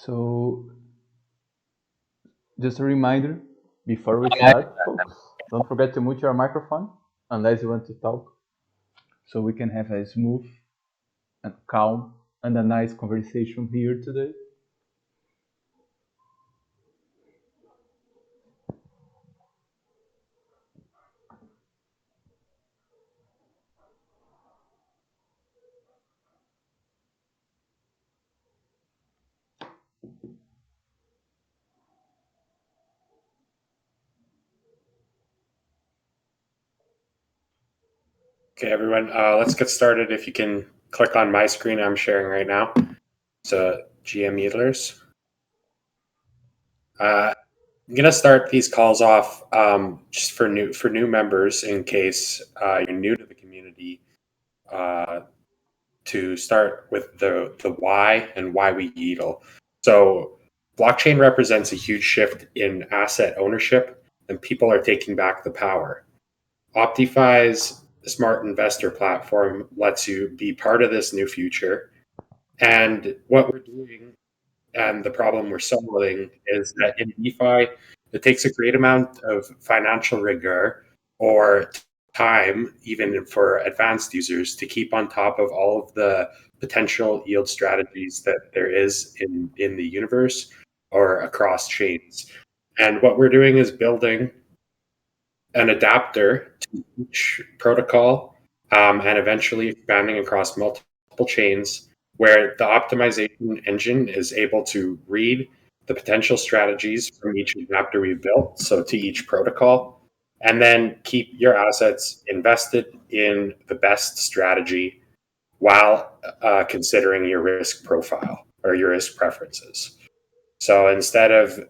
So just a reminder before we start, folks, don't forget to mute your microphone unless you want to talk, so we can have a smooth and calm and a nice conversation here today. Okay, everyone, let's get started. If you can click on my screen, I'm sharing right now. So, GM Needlers. I'm gonna start these calls off just for new members in case you're new to the community. To start with the why and why we YEDL. So, blockchain represents a huge shift in asset ownership, and people are taking back the power. OptyFi's smart investor platform lets you be part of this new future. And what we're doing and the problem we're solving is that in DeFi, it takes a great amount of financial rigor or time, even for advanced users, to keep on top of all of the potential yield strategies that there is in the universe or across chains. And what we're doing is building an adapter to each protocol and eventually expanding across multiple chains where the optimization engine is able to read the potential strategies from each adapter we've built, so to each protocol, and then keep your assets invested in the best strategy while considering your risk profile or your risk preferences. So instead of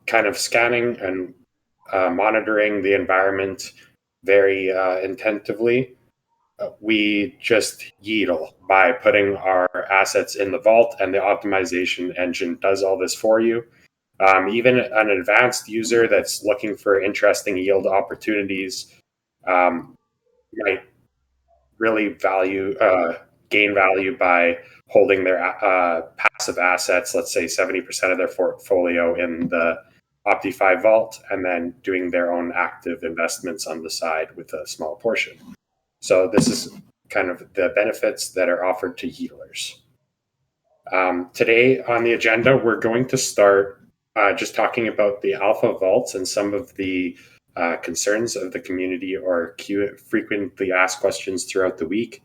kind of scanning and monitoring the environment very attentively, we just YEDL by putting our assets in the vault, and the optimization engine does all this for you. Even an advanced user that's looking for interesting yield opportunities might really gain value by holding their passive assets, let's say 70% of their portfolio in the OptyFi vault, and then doing their own active investments on the side with a small portion. So this is kind of the benefits that are offered to YEDLers. Today on the agenda, we're going to start just talking about the alpha vaults and some of the concerns of the community or frequently asked questions throughout the week.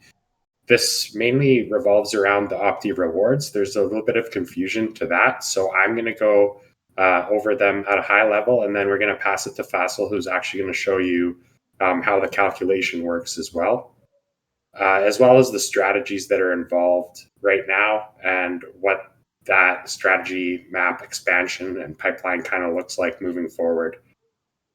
This mainly revolves around the Opti rewards. There's a little bit of confusion to that, so I'm going to go over them at a high level, and then we're going to pass it to Faisal, who's actually going to show you how the calculation works as well as the strategies that are involved right now and what that strategy map expansion and pipeline kind of looks like moving forward.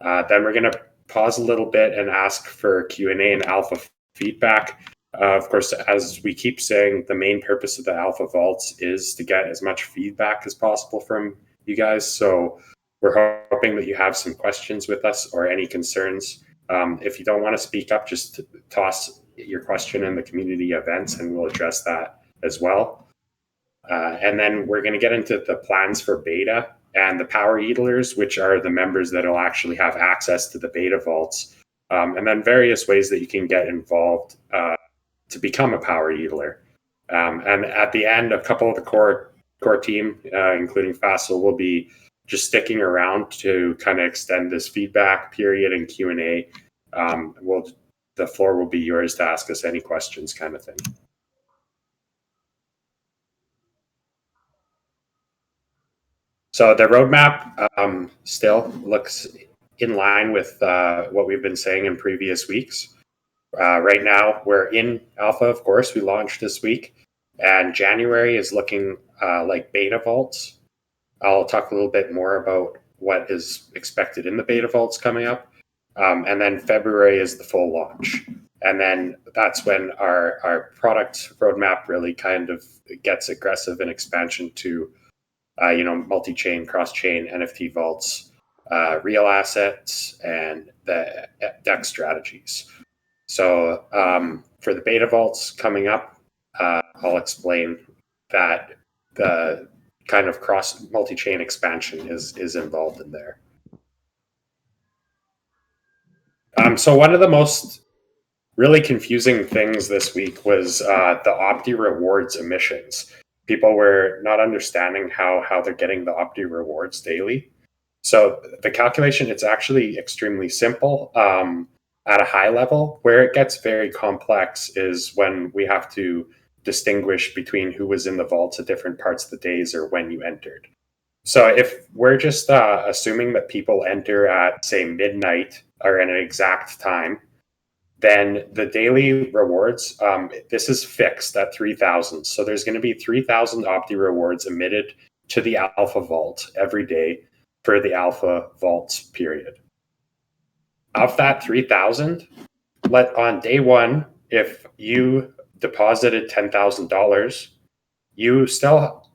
Then we're going to pause a little bit and ask for Q&A and alpha feedback. Of course, as we keep saying, the main purpose of the alpha vaults is to get as much feedback as possible from you guys. So we're hoping that you have some questions with us or any concerns. If you don't want to speak up, just toss your question in the community events and we'll address that as well. And then we're going to get into the plans for beta and the power YEDLers, which are the members that will actually have access to the beta vaults, and then various ways that you can get involved to become a power YEDLer. And at the end, a couple of the core team, including Faisal, will be just sticking around to kind of extend this feedback period and Q&A. The floor will be yours to ask us any questions, kind of thing. So the roadmap still looks in line with what we've been saying in previous weeks. Right now, we're in alpha, of course. We launched this week, and January is looking like beta vaults. I'll talk a little bit more about what is expected in the beta vaults coming up. And then February is the full launch. And then that's when our product roadmap really kind of gets aggressive in expansion to multi-chain, cross-chain, NFT vaults, real assets, and the DEX strategies. So for the beta vaults coming up, I'll explain that the kind of cross multi-chain expansion is involved in there. So one of the most really confusing things this week was the OPTY rewards emissions. People were not understanding how they're getting the OPTY rewards daily. So the calculation, it's actually extremely simple at a high level. Where it gets very complex is when we have to distinguish between who was in the vaults at different parts of the days or when you entered. So if we're just assuming that people enter at, say, midnight or at an exact time, then the daily rewards, this is fixed at 3,000. So there's going to be 3,000 OPTY rewards emitted to the alpha vault every day for the alpha vault period. Of that 3,000, on day one, if you deposited $10,000, you still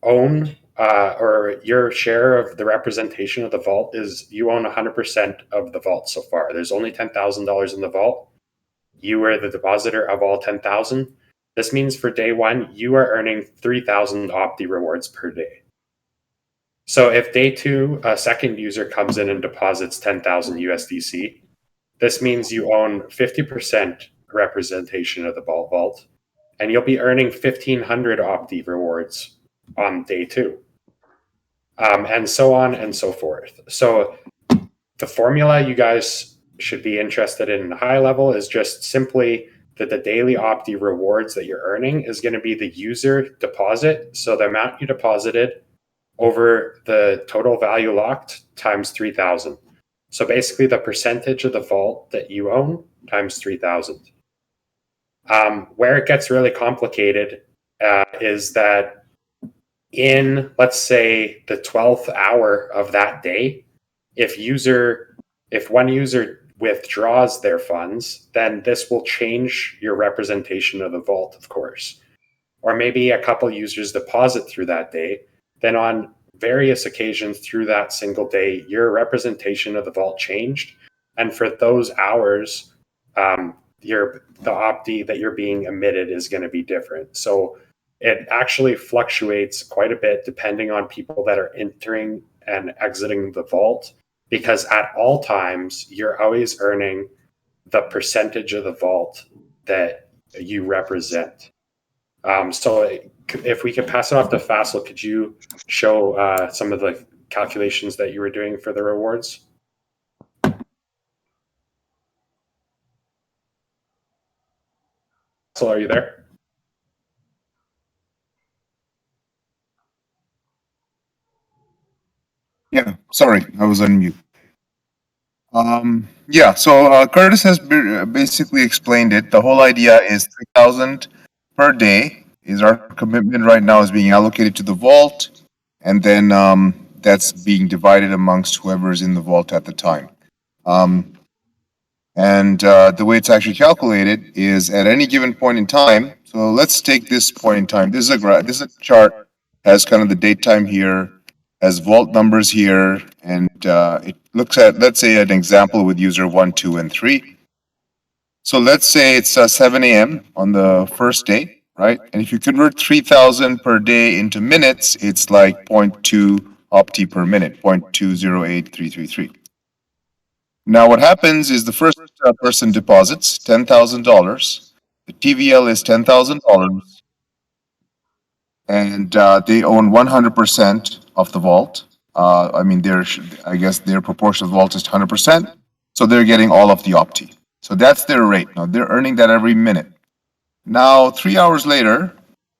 own, or your share of the representation of the vault is you own 100% of the vault so far. There's only $10,000 in the vault. You are the depositor of all 10,000. This means for day one, you are earning 3,000 OPTY rewards per day. So if day two, a second user comes in and deposits 10,000 USDC, this means you own 50% representation of the vault, and you'll be earning 1,500 OPTY rewards on day two, and so on and so forth. So the formula you guys should be interested in high level is just simply that the daily OPTY rewards that you're earning is going to be the user deposit. So the amount you deposited over the total value locked times 3,000. So basically the percentage of the vault that you own times 3,000. Where it gets really complicated is that in, let's say, the 12th hour of that day, if one user withdraws their funds, then this will change your representation of the vault, of course. Or maybe a couple users deposit through that day, then on various occasions through that single day, your representation of the vault changed. And for those hours, the OPTY that you're being emitted is going to be different. So it actually fluctuates quite a bit depending on people that are entering and exiting the vault, because at all times, you're always earning the percentage of the vault that you represent. So if we could pass it off to Faisal, could you show some of the calculations that you were doing for the rewards? Faisal, are you there? Yeah, sorry, I was on mute. Yeah, so Curtis has basically explained it. The whole idea is 3,000 per day is our commitment right now, is being allocated to the vault, and then that's being divided amongst whoever is in the vault at the time. And the way it's actually calculated is at any given point in time. So let's take this point in time. This is a chart, has kind of the date time here, has vault numbers here, and it looks at, let's say, an example with user 1, 2, and 3. So let's say it's 7 a.m. on the first day, right? And if you convert 3,000 per day into minutes, it's like 0.2 OPTY per minute, 0.208333. Now what happens is the first person deposits $10,000. The TVL is $10,000. And they own 100% of the vault. I mean, I guess their proportion of the vault is 100%. So they're getting all of the OPTY. So that's their rate. Now they're earning that every minute. Now, 3 hours later,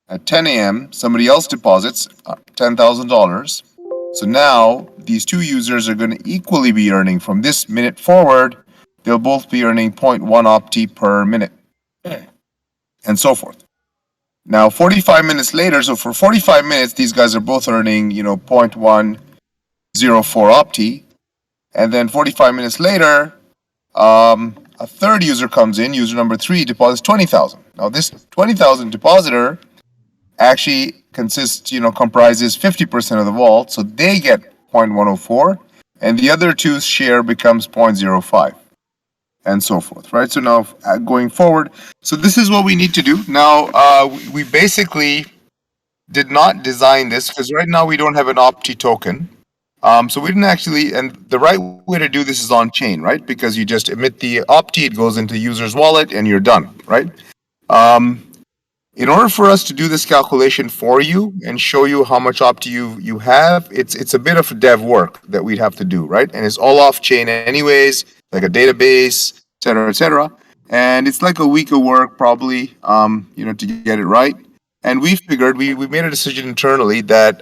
at 10 a.m., somebody else deposits $10,000. So now these two users are going to equally be earning from this minute forward. They'll both be earning 0.1 OPTY per minute, and so forth. Now, 45 minutes later, so for 45 minutes, these guys are both earning, 0.104 OPTY. And then 45 minutes later, a third user comes in, user number 3, deposits 20,000. Now, this 20,000 depositor actually comprises 50% of the vault, so they get 0.104, and the other two's share becomes 0.05. And so forth, right? So now going forward, so this is what we need to do. Now, we basically did not design this because right now we don't have an OPTY token. So we didn't actually, and the right way to do this is on chain, right? Because you just emit the OPTY, it goes into the user's wallet, and you're done, right? In order for us to do this calculation for you and show you how much OPTY you have, it's a bit of dev work that we'd have to do, right? And it's all off chain anyways, like a database, et cetera, et cetera. And it's like a week of work probably, to get it right. And we figured we made a decision internally that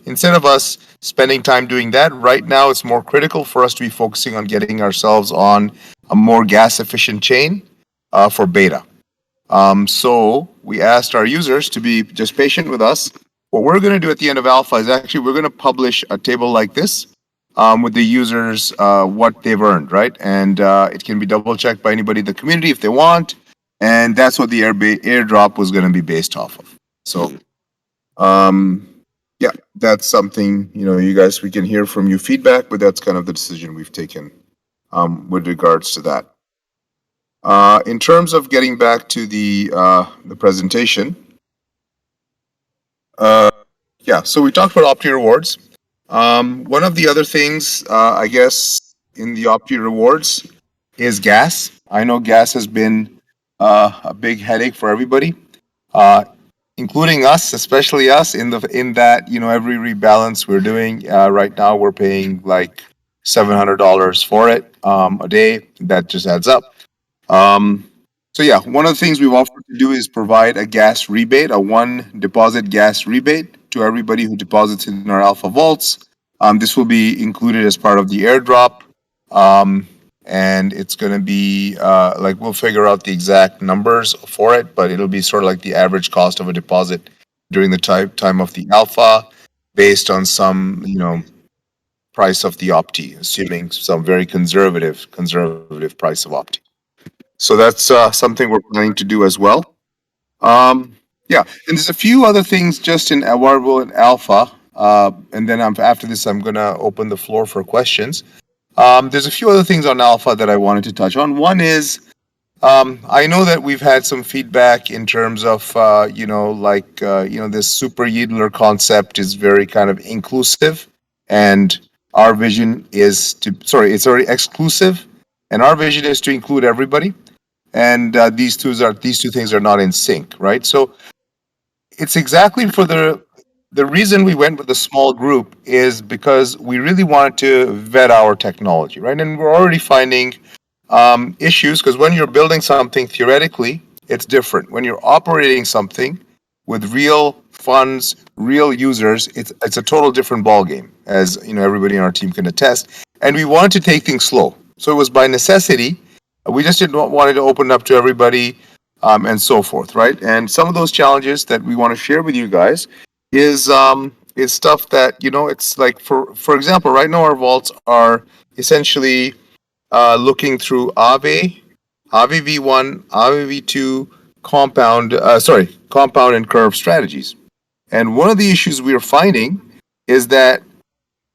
instead of us spending time doing that, right now it's more critical for us to be focusing on getting ourselves on a more gas efficient chain for beta. So we asked our users to be just patient with us. What we're going to do at the end of alpha is actually we're going to publish a table like this with the users what they've earned, right? And it can be double checked by anybody in the community if they want. And that's what the airdrop was going to be based off of. So, yeah, that's something, you guys, we can hear from you feedback, but that's kind of the decision we've taken with regards to that. In terms of getting back to the presentation, so we talked about OPTY rewards. One of the other things, I guess, in the OPTY rewards is gas. I know gas has been a big headache for everybody, including us, especially us. In that, every rebalance we're doing right now, we're paying like $700 for it a day. That just adds up. So yeah, one of the things we've offered to do is provide a gas rebate, a one deposit gas rebate to everybody who deposits in our alpha vaults. This will be included as part of the airdrop. And it's going to be we'll figure out the exact numbers for it, but it'll be sort of like the average cost of a deposit during the time of the alpha based on some, price of the OPTY, assuming some very conservative price of OPTY. So that's something we're planning to do as well. And there's a few other things just in Awarble and Alpha, and then after this, I'm going to open the floor for questions. There's a few other things on Alpha that I wanted to touch on. One is, I know that we've had some feedback in terms of, this super yielder concept is very kind of inclusive, and our vision is it's already exclusive, and our vision is to include everybody. And these two things are not in sync, right? So it's exactly for the reason we went with a small group is because we really wanted to vet our technology, right? And we're already finding issues because when you're building something theoretically, it's different. When you're operating something with real funds, real users, it's a total different ballgame, as everybody on our team can attest. And we wanted to take things slow, so it was by necessity. We just didn't want to open up to everybody and so forth, right? And some of those challenges that we want to share with you guys is stuff that, it's like, for example, right now our vaults are essentially looking through Aave V1, Aave V2, compound and curve strategies. And one of the issues we are finding is that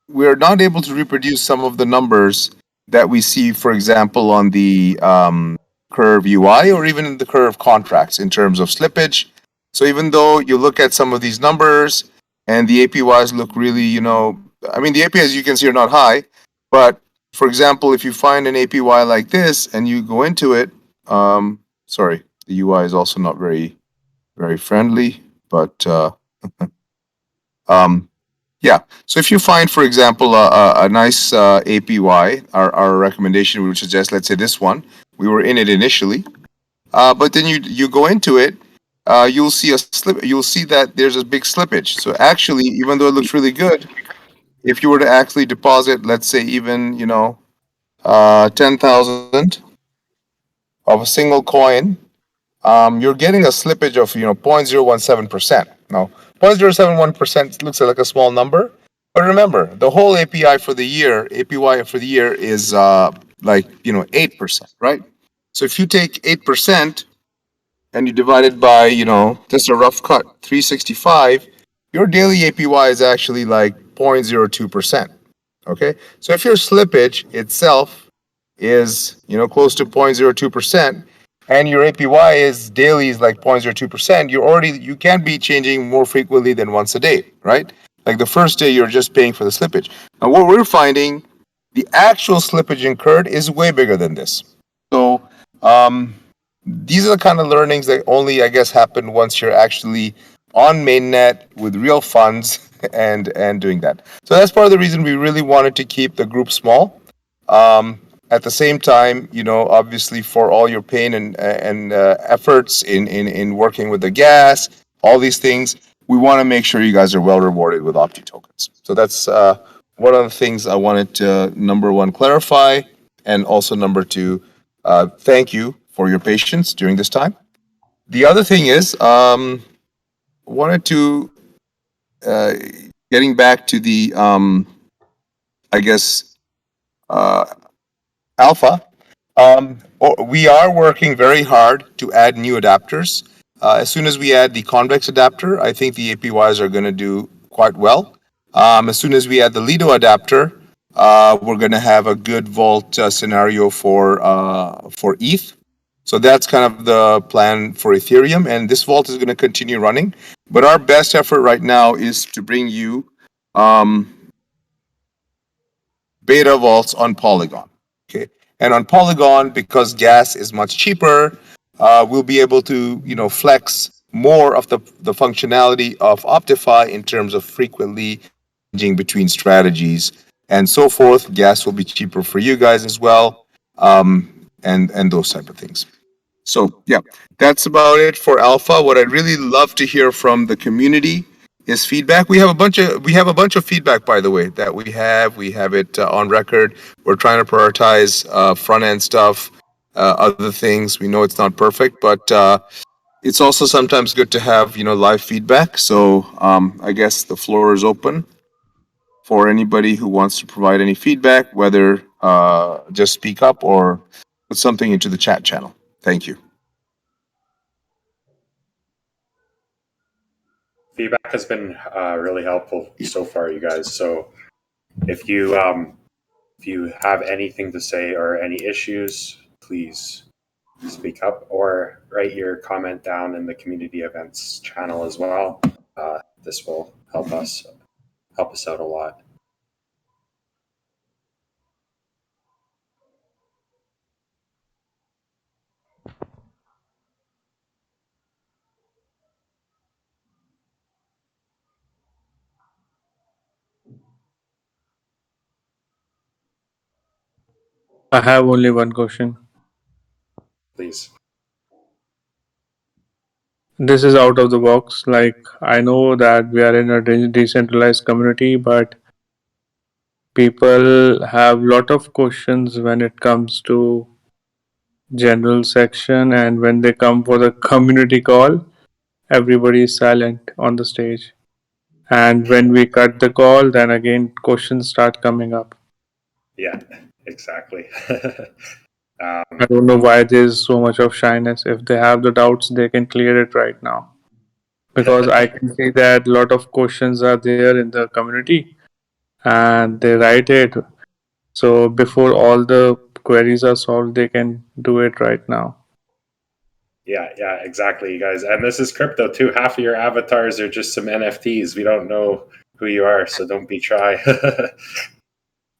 we're not able to reproduce some of the numbers that we see, for example, on the curve UI or even in the curve contracts in terms of slippage. So even though you look at some of these numbers and the APYs look really, the APYs you can see are not high, but for example, if you find an APY like this and you go into it, the UI is also not very, very friendly, but so if you find, for example, a nice APY, our recommendation would suggest, let's say this one, we were in it initially, but then you go into it, you'll see you'll see that there's a big slippage. So actually, even though it looks really good, if you were to actually deposit, let's say even 10,000 of a single coin, you're getting a slippage of 0.017%. Now, 0.071% looks like a small number, but remember, the whole APY for the year is 8%, right? So if you take 8% and you divide it by just a rough cut, 365, your daily APY is actually like 0.02%. Okay, so if your slippage itself is close to 0.02%, and your APY is daily is like 0.02%, you can be changing more frequently than once a day, right? Like the first day you're just paying for the slippage. And what we're finding, the actual slippage incurred is way bigger than this. So these are the kind of learnings that only, I guess, happen once you're actually on mainnet with real funds and doing that. So that's part of the reason we really wanted to keep the group small. At the same time, obviously for all your pain and efforts in working with the gas, all these things, we want to make sure you guys are well rewarded with Opti tokens. So that's one of the things I wanted to, number one, clarify, and also number two, thank you for your patience during this time. The other thing is, wanted to getting back to the, I guess, alpha. We are working very hard to add new adapters. As soon as we add the convex adapter, I think the APYs are going to do quite well. As soon as we add the Lido adapter, we're going to have a good vault scenario for ETH. So that's kind of the plan for Ethereum, and this vault is going to continue running. But our best effort right now is to bring you beta vaults on Polygon. Okay, and on Polygon, because gas is much cheaper, we'll be able to flex more of the functionality of OptyFi in terms of frequently changing between strategies and so forth. Gas will be cheaper for you guys as well, and those type of things. So yeah, that's about it for Alpha. What I'd really love to hear from the community is feedback. We have a bunch of feedback, by the way, that we have it on record. We're trying to prioritize front end stuff, other things. We know it's not perfect, but it's also sometimes good to have live feedback. So I guess the floor is open for anybody who wants to provide any feedback, whether just speak up or put something into the chat channel. Thank you. Feedback has been really helpful so far, you guys. So if you have anything to say or any issues, please speak up or write your comment down in the community events channel as well. This will help us out a lot. I have only one question. Please. This is out of the box. Like, I know that we are in a decentralized community, but people have lot of questions when it comes to general section, and when they come for the community call, everybody is silent on the stage. And when we cut the call, then again questions start coming up. Yeah, exactly. I don't know why there's so much of shyness. If they have the doubts, they can clear it right now. Because I can see that a lot of questions are there in the community and they write it. So before all the queries are solved, they can do it right now. Yeah, exactly, you guys. And this is crypto too. Half of your avatars are just some NFTs. We don't know who you are, so don't be shy.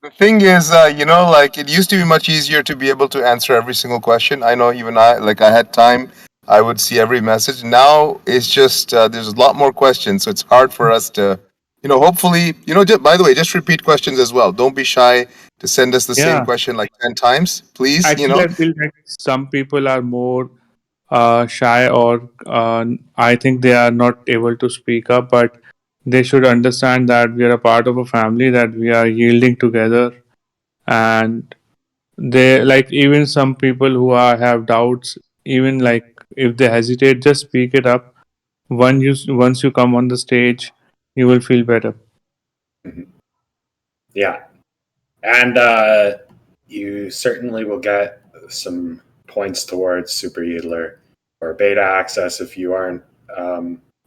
The thing is, like it used to be much easier to be able to answer every single question. I know even I had time, I would see every message. Now it's just there's a lot more questions, so it's hard for us to, hopefully, by the way, just repeat questions as well. Don't be shy to send us the same question like 10 times, please. Actually, I feel that some people are more shy, or I think they are not able to speak up, but they should understand that we are a part of a family, that we are yielding together. And they, like, even some people who have doubts, even like if they hesitate, just speak it up. Once you come on the stage, you will feel better. Yeah. And you certainly will get some points towards Super Yedler or beta access if you aren't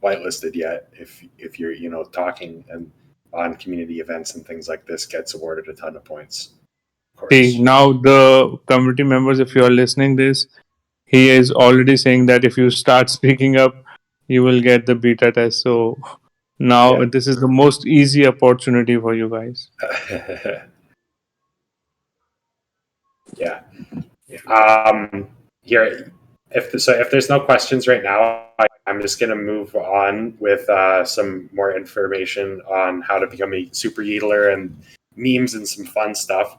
whitelisted yet. If you're talking and on community events and things like this, gets awarded a ton of points. Of course. See, now the community members, if you are listening this, he is already saying that if you start speaking up, you will get the beta test. So now this is the most easy opportunity for you guys. Yeah. Here, if there's no questions right now, I'm just going to move on with some more information on how to become a super yeetler and memes and some fun stuff.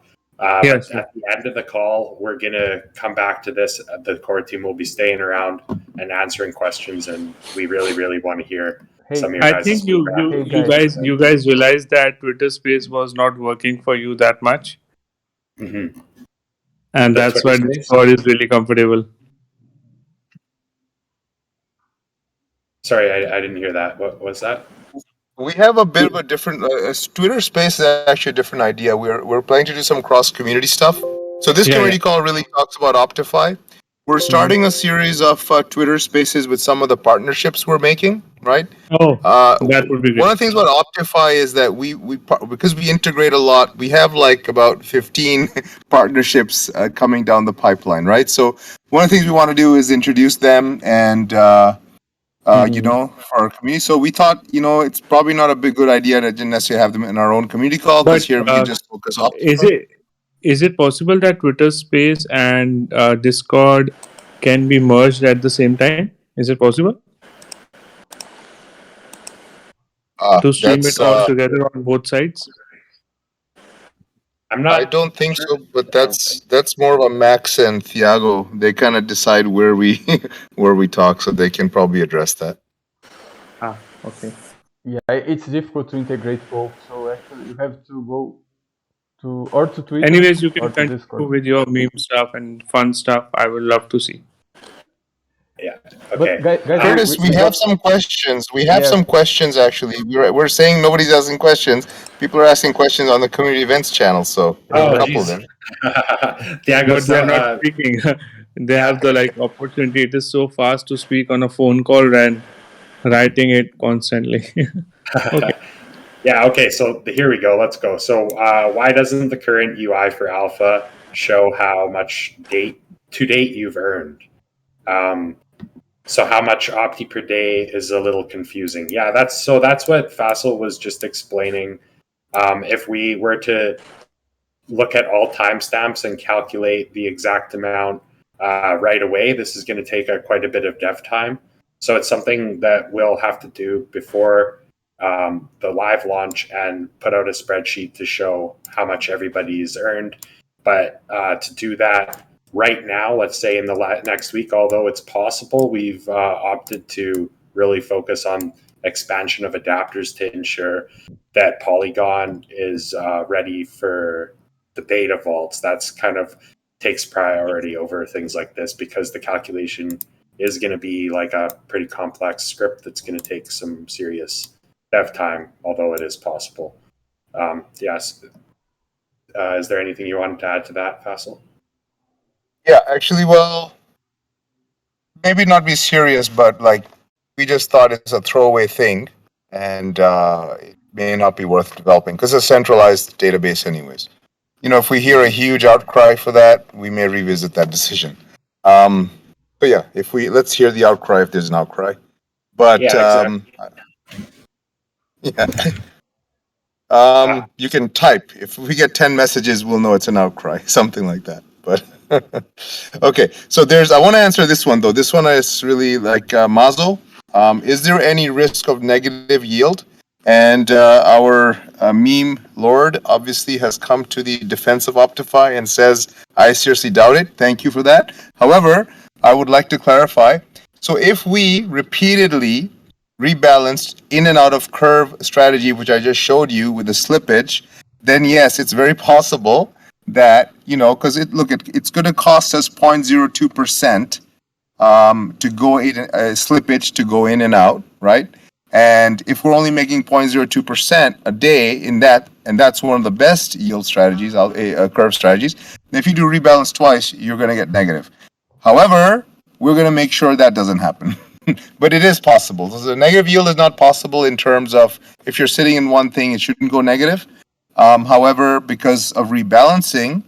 Yes. At the end of the call, we're going to come back to this. The core team will be staying around and answering questions, and we really, really want to hear some of your I guys' think feedback. you guys realized that Twitter Space was not working for you that much, Mm-hmm. and The that's Twitter why Space? Discord is really comfortable. Sorry, I didn't hear that. What was that? We have a bit of a different Twitter Space is actually a different idea. We're planning to do some cross community stuff. So this community call really talks about OptyFi. We're starting a series of Twitter Spaces with some of the partnerships we're making, right? Oh, that would be One great. of the things about OptyFi is that we because we integrate a lot, we have like about 15 partnerships coming down the pipeline, right? So one of the things we want to do is introduce them and for our community. So we thought, it's probably not a good idea to just necessarily have them in our own community call, because here we can just focus on. Is it possible that Twitter Space and Discord can be merged at the same time? Is it possible to stream it all together on both sides? I don't think so, but that's more of a Max and Thiago. They kind of decide where we where we talk, so they can probably address that. Okay. Yeah, it's difficult to integrate both, so actually you have to go to Twitter. Anyways, you can or to continue Discord. with your meme stuff and fun stuff. I would love to see. Yeah. Okay. But guys, Curtis, we have some questions. We have some questions actually. We're saying nobody's asking questions. People are asking questions on the community events channel. So a couple there. But they are not speaking. They have the opportunity. It is so fast to speak on a phone call and writing it constantly. Okay. Yeah, okay, so here we go. Let's go. So why doesn't the current UI for Alpha show how much to date you've earned? So how much Opti per day is a little confusing. Yeah, that's what Faisal was just explaining. If we were to look at all timestamps and calculate the exact amount right away, this is going to take quite a bit of dev time. So it's something that we'll have to do before the live launch and put out a spreadsheet to show how much everybody's earned. But to do that right now, let's say in the next week, although it's possible, we've opted to really focus on expansion of adapters to ensure that Polygon is ready for the beta vaults. That's kind of takes priority over things like this, because the calculation is going to be like a pretty complex script that's going to take some serious dev time, although it is possible. Yes. Is there anything you wanted to add to that, Faisal? Yeah, actually, well, maybe not be serious, but we just thought it's a throwaway thing, and it may not be worth developing because it's a centralized database anyways. If we hear a huge outcry for that, we may revisit that decision. But yeah, let's hear the outcry if there's an outcry. But exactly. You can type. If we get 10 messages, we'll know it's an outcry, something like that. But okay, so I want to answer this one though. This one is really Mazo. Is there any risk of negative yield? And our meme lord obviously has come to the defense of OptyFi and says, I seriously doubt it. Thank you for that. However, I would like to clarify. So if we repeatedly rebalanced in and out of curve strategy, which I just showed you with the slippage, then yes, it's very possible that, because it's going to cost us 0.02% to go in, slippage to go in and out, right? And if we're only making 0.02% a day in that, and that's one of the best yield strategies, curve strategies, if you do rebalance twice, you're going to get negative. However, we're going to make sure that doesn't happen. But it is possible. So the negative yield is not possible in terms of if you're sitting in one thing, it shouldn't go negative. However, because of rebalancing,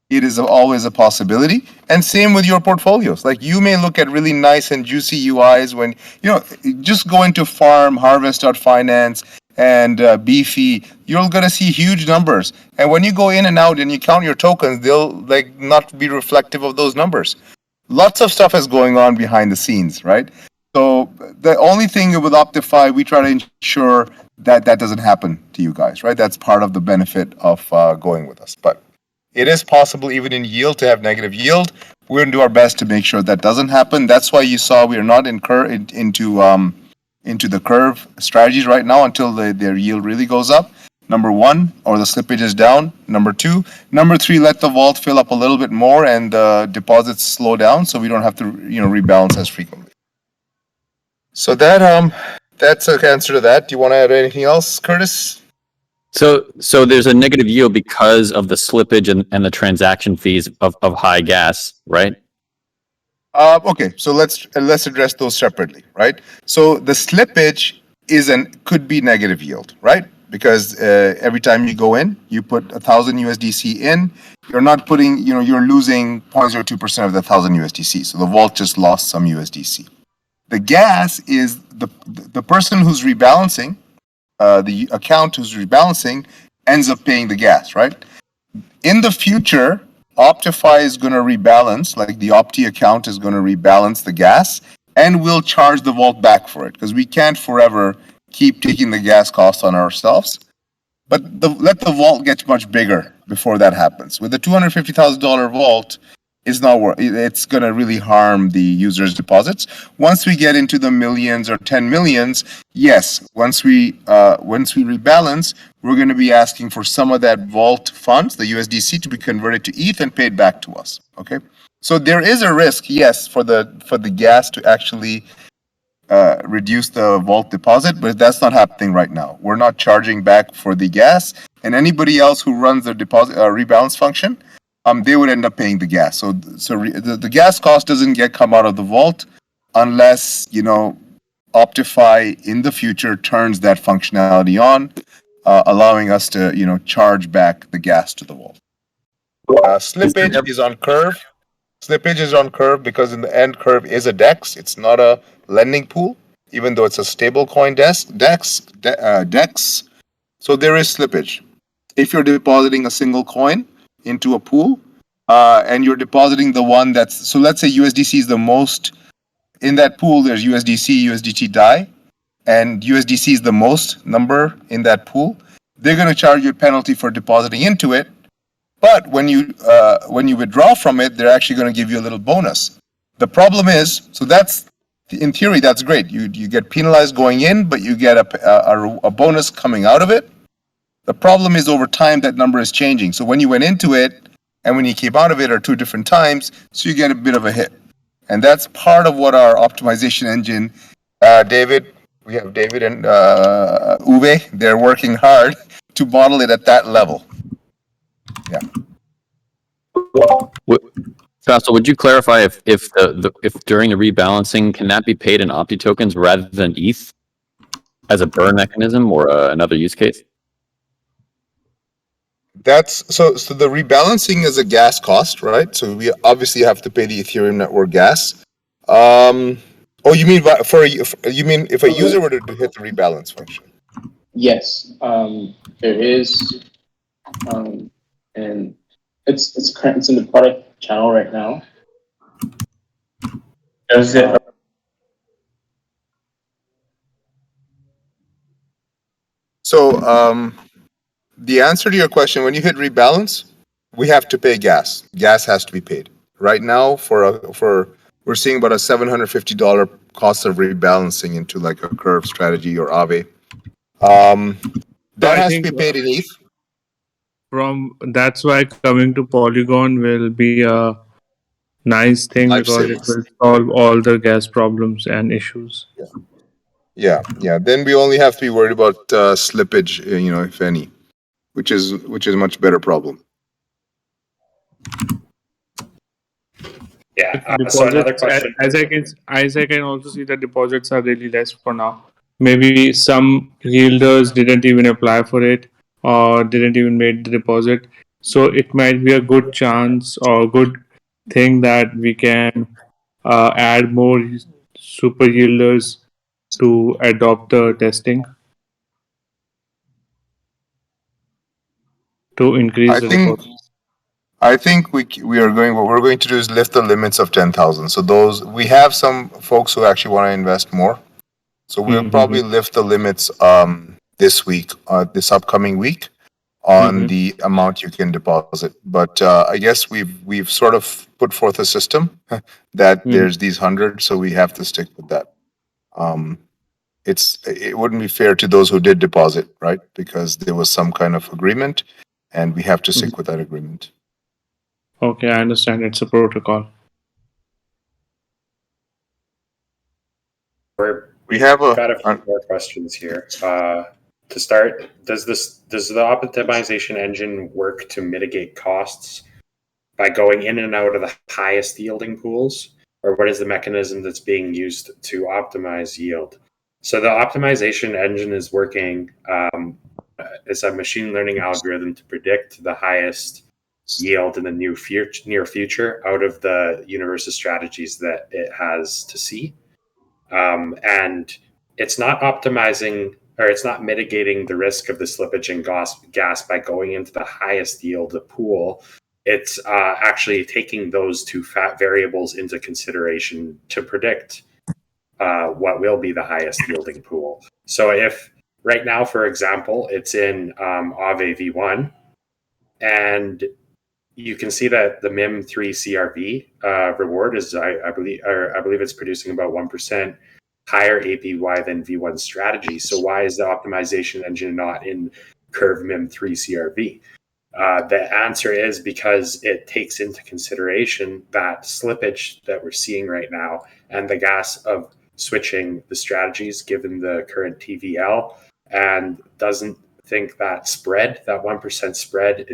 it is always a possibility. And same with your portfolios. Like you may look at really nice and juicy UIs when, just go into farm, harvest.finance and Beefy, you're going to see huge numbers. And when you go in and out and you count your tokens, they'll like not be reflective of those numbers. Lots of stuff is going on behind the scenes, right? So the only thing with OptyFi, we try to ensure that that doesn't happen to you guys, right? That's part of the benefit of going with us. But it is possible even in yield to have negative yield. We're going to do our best to make sure that doesn't happen. That's why you saw we are not into the curve strategies right now until their yield really goes up. Number one, or the slippage is down. Number two. Number three, let the vault fill up a little bit more and the deposits slow down so we don't have to rebalance as frequently. So that's an answer to that. Do you want to add anything else, Curtis? So there's a negative yield because of the slippage and the transaction fees of high gas, right? Okay, so let's address those separately, right? So the slippage could be negative yield, right? Because every time you go in, you put 1,000 USDC in, you're not putting, you're losing 0.02% of the 1,000 USDC. So the vault just lost some USDC. The gas is the person who's rebalancing, the account who's rebalancing ends up paying the gas, right? In the future, OptyFi is going to rebalance, like the OPTY account is going to rebalance the gas, and we'll charge the vault back for it because we can't forever keep taking the gas costs on ourselves. But let the vault get much bigger before that happens. With the $250,000 vault, it's going to really harm the user's deposits. Once we get into the millions or 10 millions, yes, once we rebalance, we're going to be asking for some of that vault funds, the USDC, to be converted to ETH and paid back to us. Okay, so there is a risk, yes, for the gas to actually reduce the vault deposit, but that's not happening right now. We're not charging back for the gas, and anybody else who runs the deposit rebalance function, they would end up paying the gas. So the gas cost doesn't come out of the vault unless OptyFi in the future turns that functionality on, allowing us to charge back the gas to the vault. Slippage is on curve. Slippage is on curve because in the end, curve is a DEX. It's not a lending pool, even though it's a stablecoin DEX. So there is slippage. If you're depositing a single coin into a pool, and you're depositing the one so let's say USDC is the most in that pool. There's USDC, USDT DAI, and USDC is the most number in that pool. They're going to charge you a penalty for depositing into it. But when you withdraw from it, they're actually going to give you a little bonus. The problem is, so that's in theory that's great. You get penalized going in, but you get a bonus coming out of it. The problem is over time that number is changing. So when you went into it and when you came out of it are two different times, so you get a bit of a hit. And that's part of what our optimization engine, we have David and Uwe, they're working hard to model it at that level. Yeah. Faisal, would you clarify if during the rebalancing, can that be paid in OPTY tokens rather than ETH as a burn mechanism or another use case? That's so the rebalancing is a gas cost, right? So we obviously have to pay the Ethereum network gas. You mean if a user were to hit the rebalance function? Yes, there is, and it's in the product channel right now. So the answer to your question, when you hit rebalance, we have to pay gas. Gas has to be paid. Right now, we're seeing about a $750 cost of rebalancing into like a curve strategy or Aave. That has to be paid in ETH. That's why coming to Polygon will be a nice thing because it will solve all the gas problems and issues. Yeah. Then we only have to be worried about slippage, if any, which is a much better problem. Yeah. So another question. As I can also see, the deposits are really less for now. Maybe some yielders didn't even apply for it or didn't even make the deposit. So it might be a good chance or good thing that we can add more super yielders to adopt the testing to increase I the think deposit. I think we are going. What we're going to do is lift the limits of 10,000. So those we have some folks who actually want to invest more. So we'll probably lift the limits this week, this upcoming week, on the amount you can deposit. But I guess we've sort of put forth a system that there's these 100, so we have to stick with that. It wouldn't be fair to those who did deposit, right? Because there was some kind of agreement, and we have to stick with that agreement. Okay, I understand. It's a protocol. We have Got a few more questions here. To start, does the optimization engine work to mitigate costs by going in and out of the highest yielding pools, or what is the mechanism that's being used to optimize yield? So the optimization engine is working. It's a machine learning algorithm to predict the highest yield in the near future out of the universe of strategies that it has to see. And it's not optimizing, or it's not mitigating the risk of the slippage in gas by going into the highest yield pool. It's actually taking those two variables into consideration to predict what will be the highest yielding pool. So if right now, for example, it's in Aave V1, and you can see that the MIM3 CRV reward is, I believe it's producing about 1% higher APY than V1 strategy. So why is the optimization engine not in Curve MIM3 CRV? The answer is because it takes into consideration that slippage that we're seeing right now and the gas of switching the strategies given the current TVL, and doesn't think that spread, that 1% spread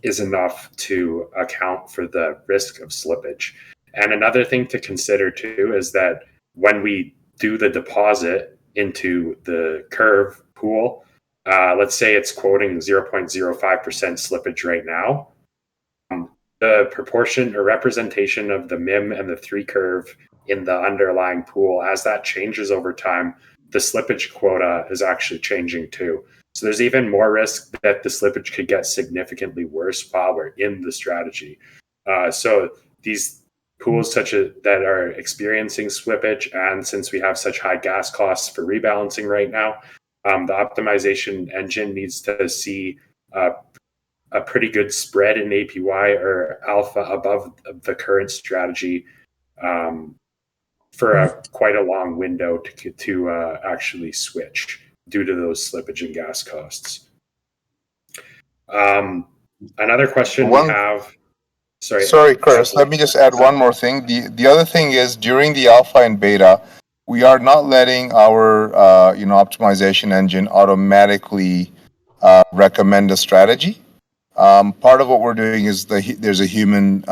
is enough to account for the risk of slippage. And another thing to consider too is that when we do the deposit into the curve pool, let's say it's quoting 0.05% slippage right now. The proportion or representation of the MIM and the 3 curve in the underlying pool, as that changes over time, the slippage quota is actually changing too. So there's even more risk that the slippage could get significantly worse while we're in the strategy. So these pools such as that are experiencing slippage, and since we have such high gas costs for rebalancing right now, the optimization engine needs to see a pretty good spread in APY or alpha above the current strategy for quite a long window to actually switch due to those slippage and gas costs. Another question we have. Sorry, Chris. Let me just add one more thing. The other thing is during the alpha and beta, we are not letting our optimization engine automatically recommend a strategy. Part of what we're doing is there's a human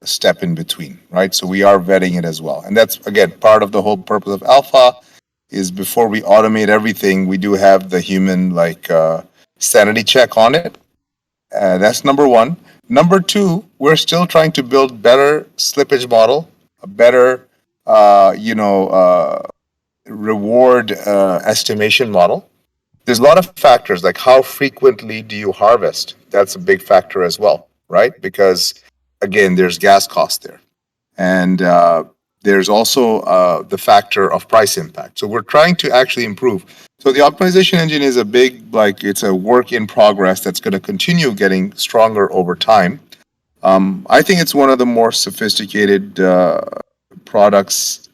step in between, right? So we are vetting it as well, and that's again part of the whole purpose of alpha. Is before we automate everything, we do have the human sanity check on it. That's number one. Number two, we're still trying to build better slippage model, a better, reward estimation model. There's a lot of factors, like how frequently do you harvest? That's a big factor as well, right? Because again, there's gas cost there. And there's also the factor of price impact. So we're trying to actually improve. So the optimization engine is a big, it's a work in progress that's going to continue getting stronger over time. I think it's one of the more sophisticated products,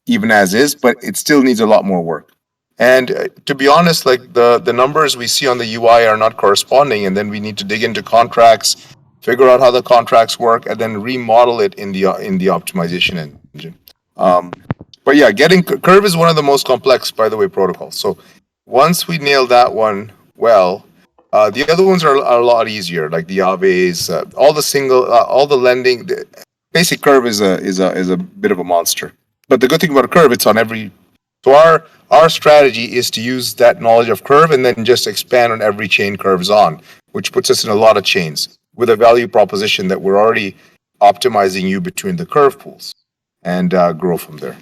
even as is, but it still needs a lot more work. And to be honest, the numbers we see on the UI are not corresponding, and then we need to dig into contracts, figure out how the contracts work, and then remodel it in the optimization engine. But yeah, getting Curve is one of the most complex, by the way, protocols. So once we nail that one well, the other ones are a lot easier, like the Aaves, all the lending. Basic Curve is a bit of a monster. But the good thing about Curve, it's on every. So our strategy is to use that knowledge of Curve and then just expand on every chain Curve's on, which puts us in a lot of chains. with a value proposition that we're already optimizing you between the curve pools and grow from there.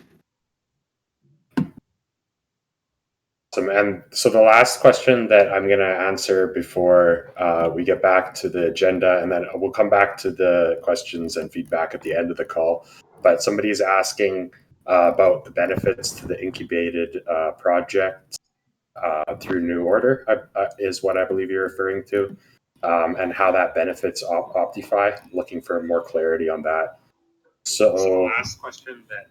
And so the last question that I'm going to answer before we get back to the agenda, and then we'll come back to the questions and feedback at the end of the call. But somebody is asking about the benefits to the incubated project through New Order, is what I believe you're referring to, and how that benefits OptyFi. Looking for more clarity on that. So the last question that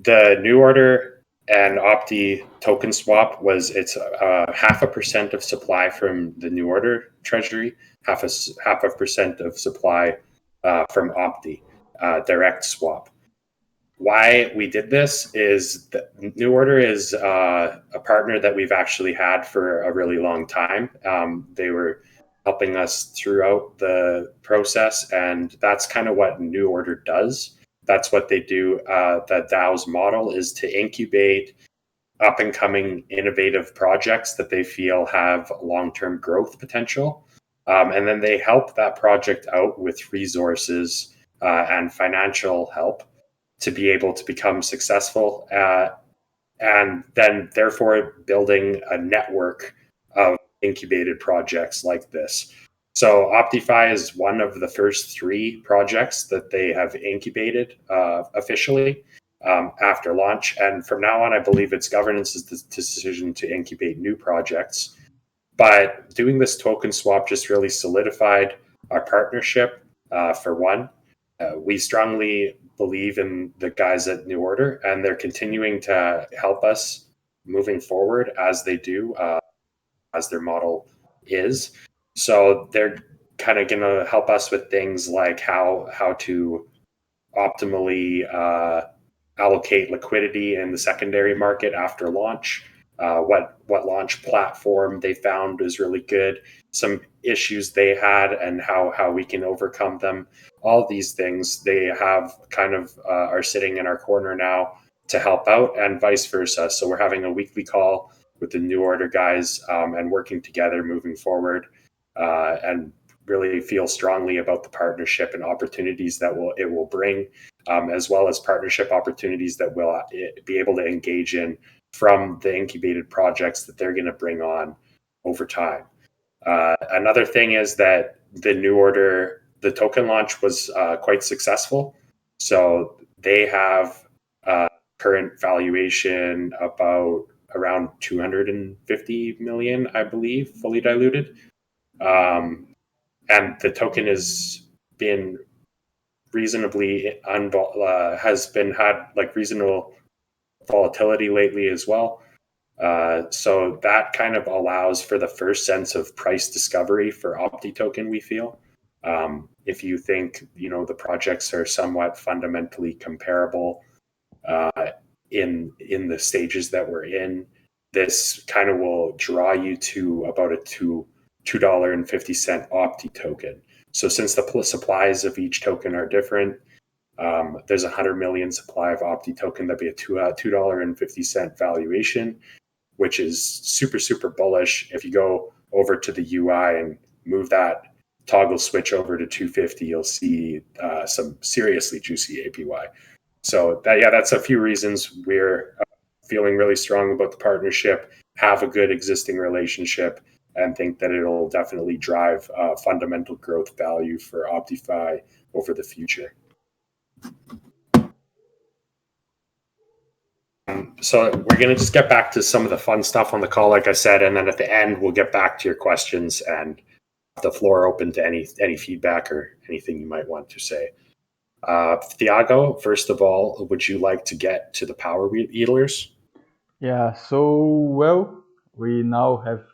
the New Order and Opti token swap was it's 0.5% of supply from the New Order treasury, 0.5% of supply from Opti direct swap. Why we did this is that New Order is a partner that we've actually had for a really long time. They were helping us throughout the process, and that's kind of what New Order does. That's what they do. The DAO's model is to incubate up and coming innovative projects that they feel have long-term growth potential. And then they help that project out with resources and financial help to be able to become successful. And then therefore building a network of incubated projects like this. So OptyFi is one of the first 3 projects that they have incubated officially after launch. And from now on, I believe its governance is the decision to incubate new projects. But doing this token swap just really solidified our partnership for one. We strongly believe in the guys at New Order, and they're continuing to help us moving forward as they do, as their model is. So they're kind of going to help us with things like how to optimally allocate liquidity in the secondary market after launch, what launch platform they found is really good, some issues they had and how we can overcome them. All these things they have kind of are sitting in our corner now to help out, and vice versa. So we're having a weekly call with the New Order guys and working together moving forward, and really feel strongly about the partnership and opportunities that it will bring, as well as partnership opportunities that we'll be able to engage in from the incubated projects that they're going to bring on over time. Another thing is that the New Order, the token launch was quite successful. So they have current valuation about around 250 million, I believe, fully diluted. And the token has been reasonably has been had like reasonable volatility lately as well. So that kind of allows for the first sense of price discovery for Opti token, we feel. If you think, the projects are somewhat fundamentally comparable in the stages that we're in, this kind of will draw you to about a $2.50 Opti token. So since the supplies of each token are different, there's 100 million supply of Opti token, that'd be a $2.50 valuation, which is super, super bullish. If you go over to the UI and move that toggle switch over to 250, you'll see some seriously juicy APY. So that's a few reasons we're feeling really strong about the partnership, have a good existing relationship, and think that it'll definitely drive fundamental growth value for OptyFi over the future. So we're going to just get back to some of the fun stuff on the call, like I said, and then at the end, we'll get back to your questions and the floor open to any feedback or anything you might want to say. Thiago, first of all, would you like to get to the power wheelers? Yeah, so, we now have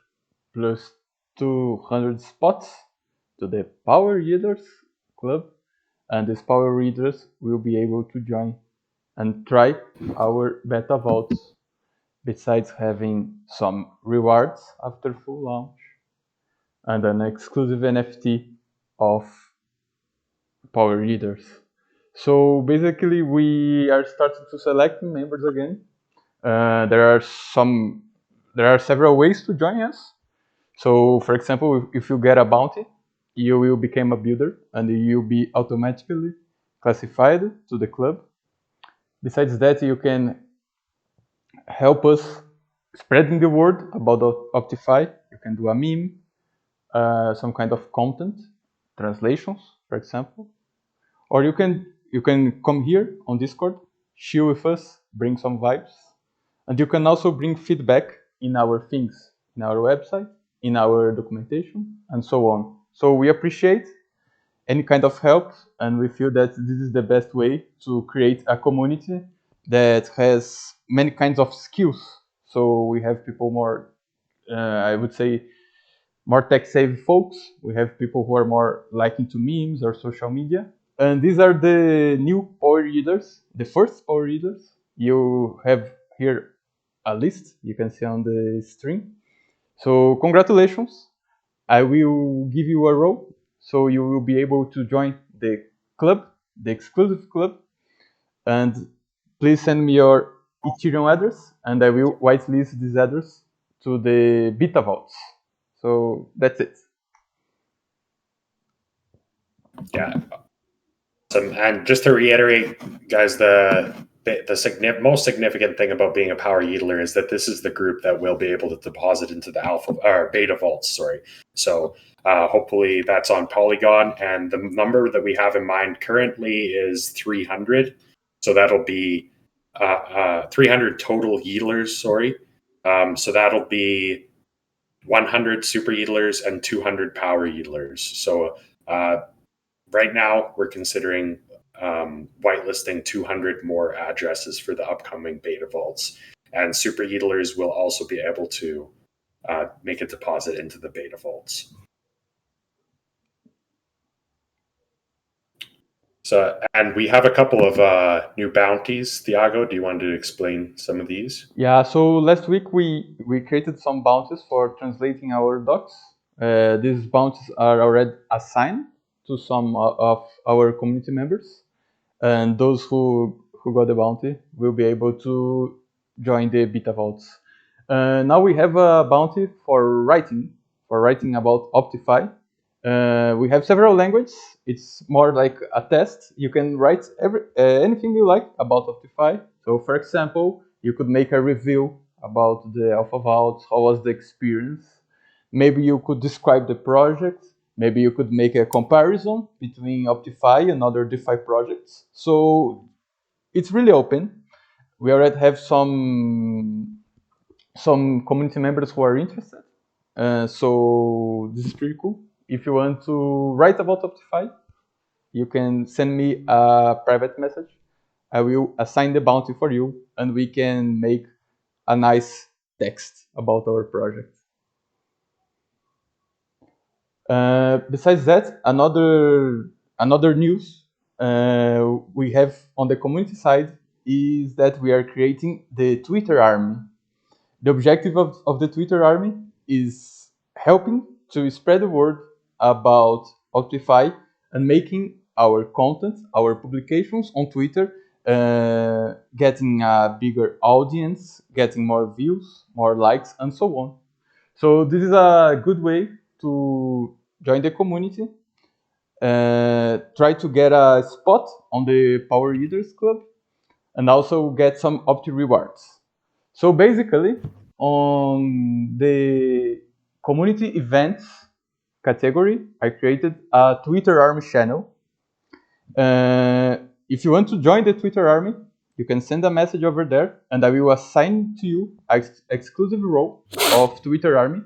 plus 200 spots to the power readers club, and these power readers will be able to join and try our beta vaults, besides having some rewards after full launch and an exclusive NFT of power readers. So basically we are starting to select members again. There are several ways to join us. So for example, if you get a bounty, you will become a builder and you'll be automatically classified to the club. Besides that, you can help us spreading the word about OptyFi. You can do a meme, some kind of content, translations, for example, or you can come here on Discord, chill with us, bring some vibes, and you can also bring feedback in our things, in our website, in our documentation, and so on. So we appreciate any kind of help, and we feel that this is the best way to create a community that has many kinds of skills. So we have people more, I would say, more tech-savvy folks. We have people who are more liking to memes or social media. And these are the new power readers, the first power readers. You have here a list you can see on the stream. So congratulations. I will give you a role, so you will be able to join the club, the exclusive club. And please send me your Ethereum address, and I will whitelist this address to the beta vaults. So that's it. Yeah. And just to reiterate, guys, the most significant thing about being a power Yeedler is that this is the group that will be able to deposit into the alpha or beta vaults. Sorry. So hopefully that's on Polygon, and the number that we have in mind currently is 300. So that'll be 300 total Yeedlers. Sorry. So that'll be 100 super Yeedlers and 200 power Yeedlers. So right now, we're considering whitelisting 200 more addresses for the upcoming beta vaults, and super Yeedlers will also be able to make a deposit into the beta vaults. So, and we have a couple of new bounties. Thiago, do you want to explain some of these? Yeah, so last week we created some bounties for translating our docs. These bounties are already assigned to some of our community members, and those who got the bounty will be able to join the beta vaults. Now we have a bounty for writing about OptyFi. We have several languages. It's more like a test. You can write anything you like about OptyFi. So, for example, you could make a review about the Alpha Vault. How was the experience? Maybe you could describe the project. Maybe you could make a comparison between OptyFi and other DeFi projects. So it's really open. We already have some community members who are interested. So this is pretty cool. If you want to write about OptyFi, you can send me a private message. I will assign the bounty for you, and we can make a nice text about our project. Besides that, another news we have on the community side is that we are creating the Twitter army. The objective of the Twitter army is helping to spread the word about OptyFi and making our content, our publications on Twitter, getting a bigger audience, getting more views, more likes, and so on. So this is a good way to join the community, try to get a spot on the Power Readers Club, and also get some Opti rewards. So basically, on the community events category, I created a Twitter Army channel. If you want to join the Twitter Army, you can send a message over there, and I will assign to you an exclusive role of Twitter Army.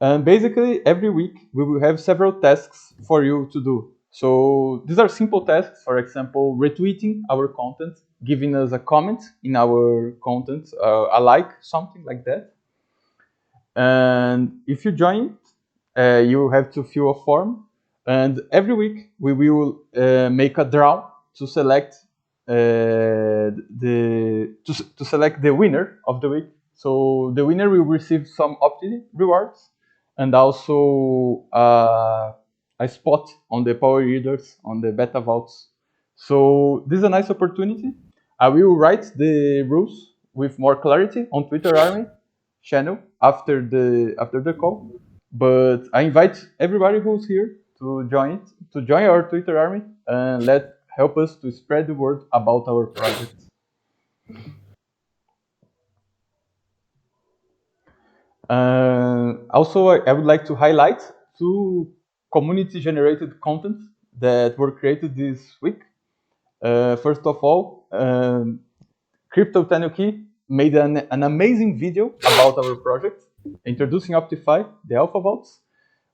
And basically, every week, we will have several tasks for you to do. So these are simple tasks, for example, retweeting our content, giving us a comment in our content, a like, something like that. And if you join, you have to fill a form. And every week, we will make a draw to select to select the winner of the week. So the winner will receive some OPTY rewards, and also a spot on the power readers, on the beta vaults. So this is a nice opportunity. I will write the rules with more clarity on Twitter Army channel after the call. But I invite everybody who's here to join our Twitter army and help us to spread the word about our project. Also, I would like to highlight 2 community-generated content that were created this week. First of all, Crypto Tanuki made an amazing video about our project, introducing OptyFi, the Alpha Vaults,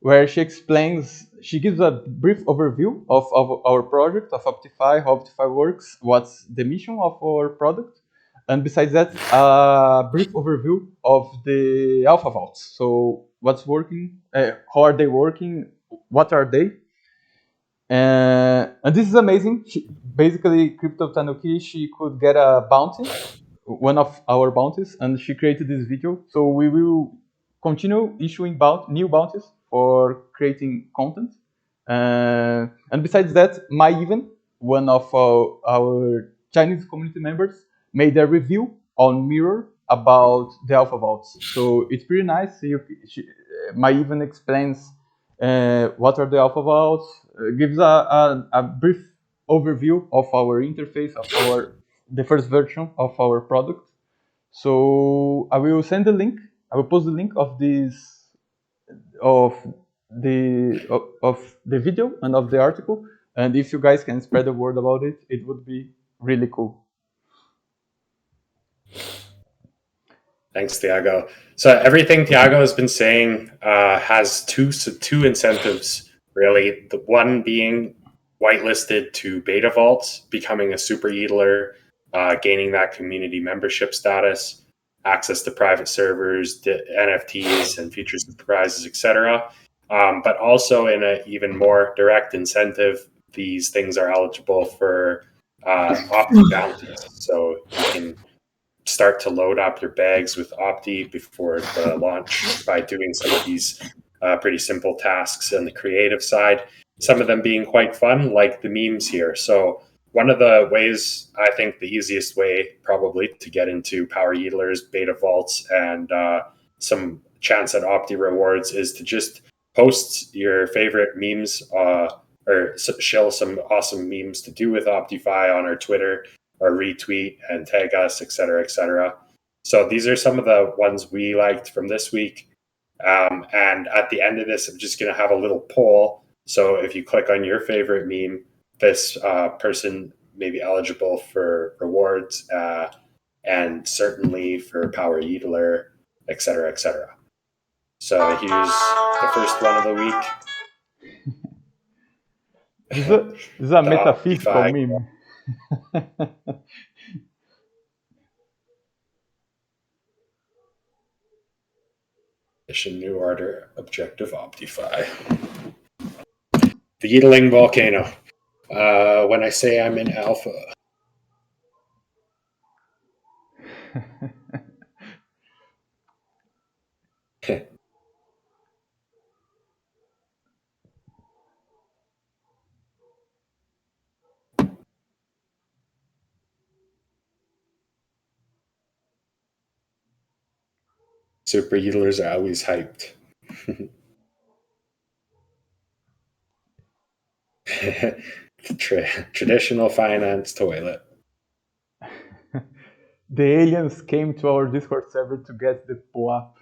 where she gives a brief overview of our project, of OptyFi, how OptyFi works, what's the mission of our product, and besides that, a brief overview of the Alpha Vaults. So what's working, how are they working, what are they? And this is amazing. Basically, Crypto Tanuki, she could get a bounty, one of our bounties, and she created this video. So we will continue issuing new bounties for creating content. And besides that, Even, one of our Chinese community members, made a review on Mirror about the Alpha Vaults. So it's pretty nice. Even explains what are the Alpha Vaults, gives a brief overview of our interface, of the first version of our product. So I will send the link. I will post the link of the video and of the article. And if you guys can spread the word about it, it would be really cool. Thanks, Thiago. So everything Thiago has been saying has two incentives, really. The one being whitelisted to beta vaults, becoming a super Yeatler, gaining that community membership status, access to private servers, NFTs, and features and prizes, etc. But also in an even more direct incentive, these things are eligible for OPTY bounties. So you can start to load up your bags with OPTY before the launch by doing some of these pretty simple tasks on the creative side. Some of them being quite fun, like the memes here. So one of the ways, I think the easiest way probably to get into Power Yeatlers, beta vaults, and some chance at OPTY rewards is to just post your favorite memes or show some awesome memes to do with OptyFi on our Twitter, or retweet and tag us, etc., etc. So these are some of the ones we liked from this week. And at the end of this, I'm just going to have a little poll. So if you click on your favorite meme, this person may be eligible for rewards and certainly for Power Yeatler, etc., etc. So here's the first one of the week. This is a metaphysical meme. Mission New Order Objective OptyFi. The Yeatling Volcano. When I say I'm in alpha. Super Yeatlers are always hyped. Traditional finance toilet. The aliens came to our Discord server to get the POAP.